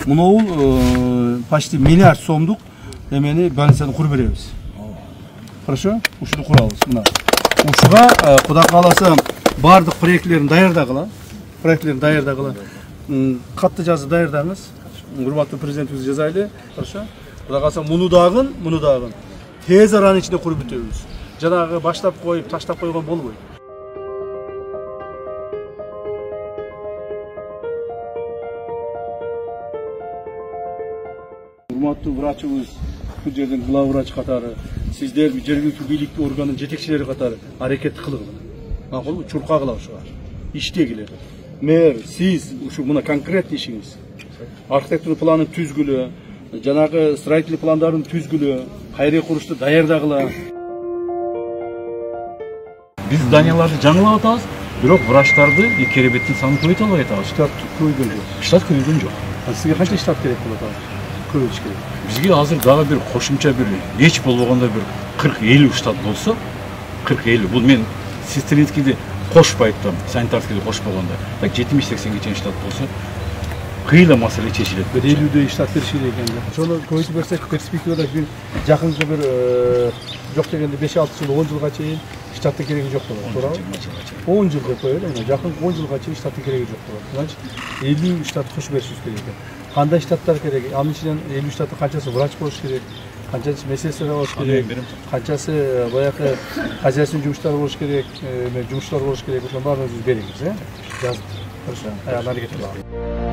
Мынау почти миллиард сомдук эмени больницаны куруп беребиз. Хорошо? Ушуну курабыз. Мына. Ушуга Кудай кааласа бардык проектлерин даярдагыла. Катты жазып даярдаңыз. Урматтуу президентибиз жазайлы. Хорошо? Кудай кааласа муну дагы тез аранын ичинде куруп бүтөбүз. Жанагы баштап коюп, таштап койгон болбойт. Урматтуу врачыбыз, бул жерден главврач катары, сиздер жергиликтүү бийлик органынын жетекчилери катары аракет кылгыла. Макулбу, чуркагыла ушуга. Иштегиле. Мэр, сиз ушу мына конкретный ишиңиз. Архитектура планын түзгүлө, жанагы строительный пландарын түзгүлө, кайра курушту даярдагыла. Биз зданияларды жаңылап атабыз, бирок врачтарды керебеттин санын көбөйтө албай атабыз. Штат көбөйгөн жок. Штат көбөйгөн жок. Сизге канча штат керек болот азыр? Көбөйүш керек. Бизге азыр дагы бир кошумча бир эч болбогондо бир 40-50 штат болсо, 40-50. Бул мен сестринскийди кошпой айттым, санитарскийди кошпогондо. Так 70-80 чейин штат болсо, кыйла маселе чечилет. Бир 50 штат бериш керек экен. Ошону көбөйтүп берсек, перспективада бир жакынкы бир жок дегенде 5-6 жыл, 10 жылга чейин штаттын кереги жок болот. Туурабы? 10 жыл деп коелу, жакынкы 10 жылга чейин штаттын кереги жок болот. Значит, 50 штат кош беришибиз керек экен. Кандай штаттар керек? Анын ичинен 50 штаттын канчасы врач болуш керек, канчасы медсестра болуш керек, канчасы баягы хозяйственный жумуштар болуш керек, жумушчулар болуш керек. Ошонун баарын өзүбүз беребиз, Жазып. Хорошо? Аны аракет кылабыз.